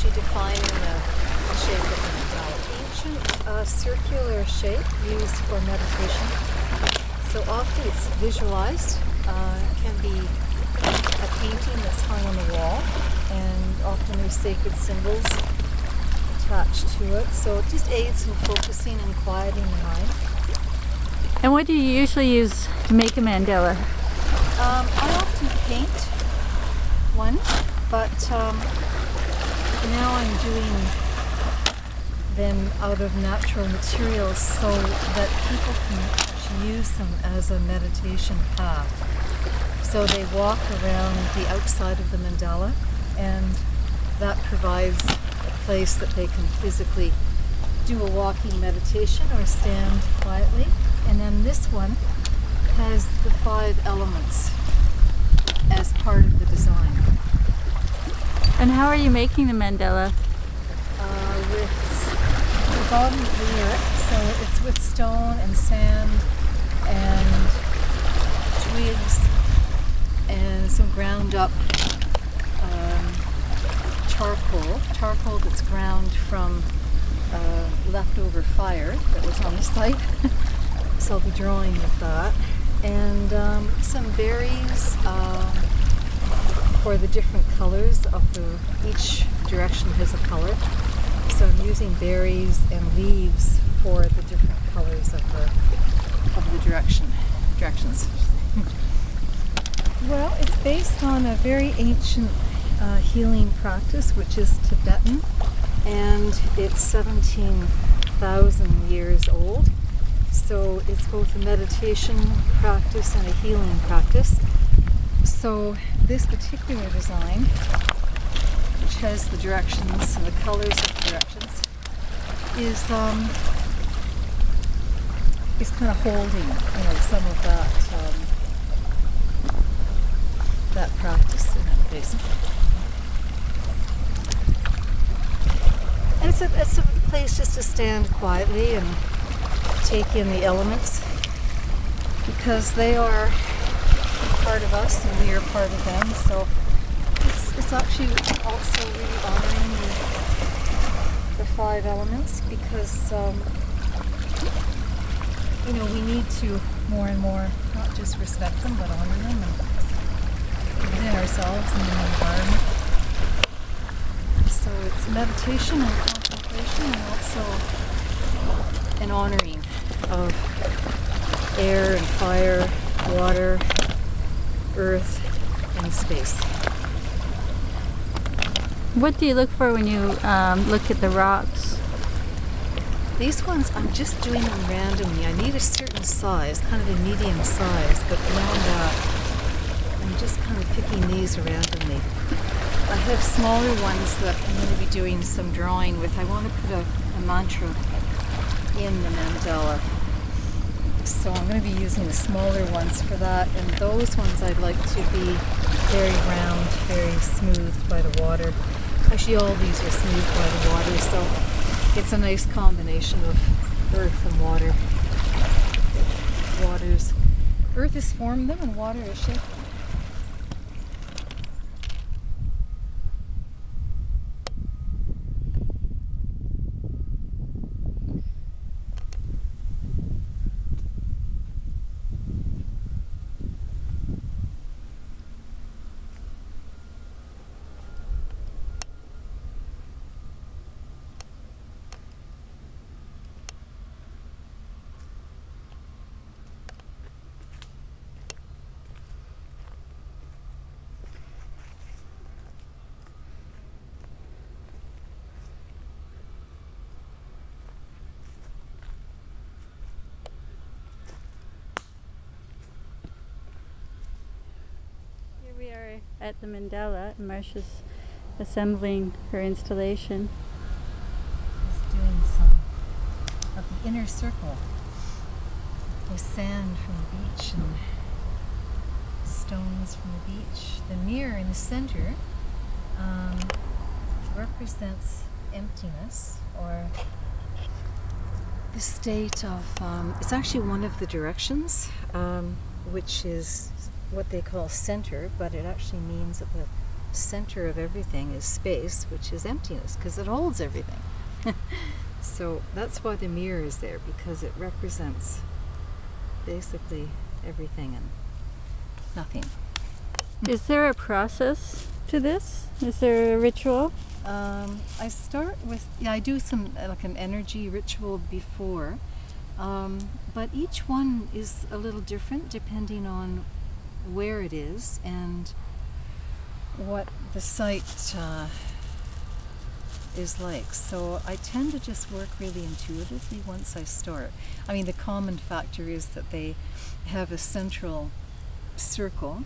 actually defining the shape of the mandala. Ancient circular shape used for meditation. So often it's visualized. It can be a painting that's hung on the wall, and often there's sacred symbols attached to it. So it just aids in focusing and quieting the mind. And what do you usually use to make a mandala? I often paint one, but now I'm doing them out of natural materials so that people can actually use them as a meditation path. So they walk around the outside of the mandala, and that provides a place that they can physically do a walking meditation or stand quietly. And then this one has the 5 elements as part of the design. And how are you making the mandala? It's all in the earth, so it's with stone and sand and twigs and some ground up charcoal that's ground from leftover fire that was on the site. So I'll be drawing with that. And some berries for the different colors of each direction has a color. So I'm using berries and leaves for the different colors of the directions. Well, it's based on a very ancient healing practice, which is Tibetan, and it's 17,000 years old. So it's both a meditation practice and a healing practice. So this particular design, which has the directions and the colors of the directions, is kind of holding, some of that practice in it, basically. And it's a place just to stand quietly and take in the elements, because they are part of us and we are part of them. So it's actually also really honoring the 5 elements, because we need to more and more not just respect them but honor them and within ourselves and in the environment. So it's meditation and contemplation, and also an honoring of air and fire, water, earth, and space. What do you look for when you look at the rocks? These ones, I'm just doing them randomly. I need a certain size, kind of a medium size, but beyond that, I'm just kind of picking these randomly. I have smaller ones that I'm going to be doing some drawing with. I want to put a mantra in the mandala. So I'm going to be using the smaller ones for that, and those ones I'd like to be very round, very smooth by the water. Actually, all these are smooth by the water, so it's a nice combination of earth and water. Earth has formed them and water has shaped them. We are at the mandala, and Marsha's assembling her installation. Just doing some of the inner circle with sand from the beach and stones from the beach. The mirror in the center represents emptiness, or the state of, it's actually one of the directions, which is what they call center, but it actually means at the center of everything is space, which is emptiness, because it holds everything. So that's why the mirror is there, because it represents basically everything and nothing. Is there a process to this? Is there a ritual? I start with, I do some like an energy ritual before, but each one is a little different depending on where it is and what the site is like. So I tend to just work really intuitively once I start. I mean, the common factor is that they have a central circle,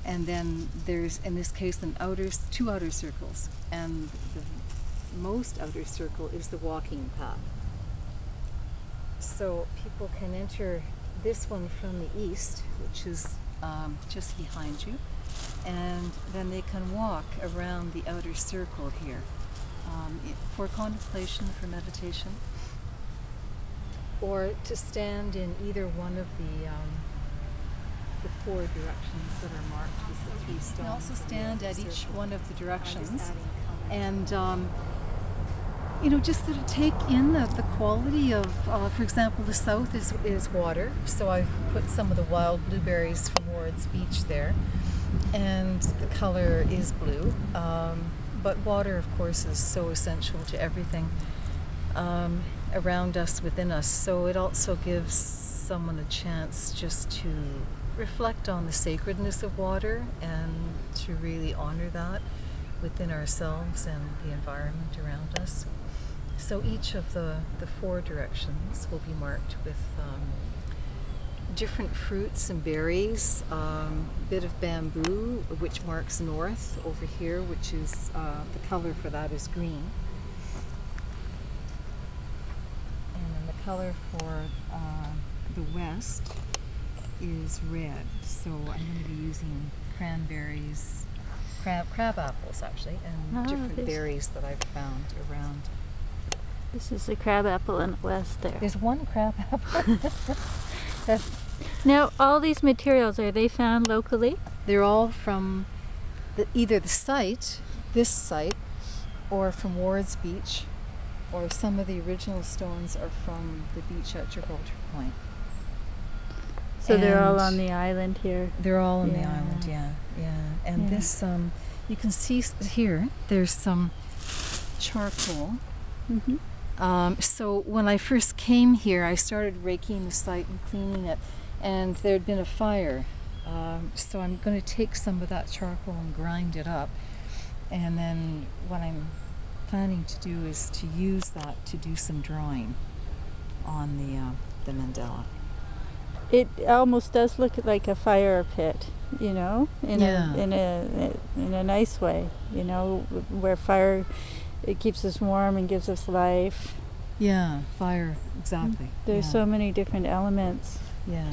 and then there's, in this case, two outer circles, and the most outer circle is the walking path. So people can enter this one from the east, which is just behind you, and then they can walk around the outer circle here for contemplation, for meditation, or to stand in either one of the 4 directions that are marked with the 3 stones. You can also stand at each one of the directions and just sort of take in the quality of, for example, the south is water, so I've put some of the wild blueberries from Ward's Beach there, and the color is blue, but water, of course, is so essential to everything around us, within us, so it also gives someone a chance just to reflect on the sacredness of water and to really honor that within ourselves and the environment around us. So each of the 4 directions will be marked with different fruits and berries, a bit of bamboo, which marks north over here, which is, the color for that is green. And then the color for the west is red. So I'm going to be using cranberries, crab apples actually, and different berries that I've found around. This is the crab apple in the west there. There's one crab apple. Now, all these materials, are they found locally? They're all from either the site, this site, or from Ward's Beach, or some of the original stones are from the beach at Gibraltar Point. So they're all on the island here? They're all on the island, yeah. And this, you can see here, there's some charcoal. Mm-hmm. So when I first came here, I started raking the site and cleaning it, and there had been a fire. So I'm going to take some of that charcoal and grind it up, and then what I'm planning to do is to use that to do some drawing on the mandala. It almost does look like a fire pit, in a nice way, where fire, it keeps us warm and gives us life. Yeah, fire, exactly. There's so many different elements. Yeah.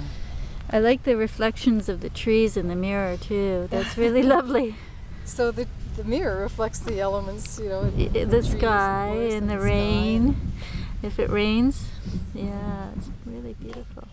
I like the reflections of the trees in the mirror too. That's really lovely. So the mirror reflects the elements, the sky and the rain. Sky. If it rains, yeah, it's really beautiful.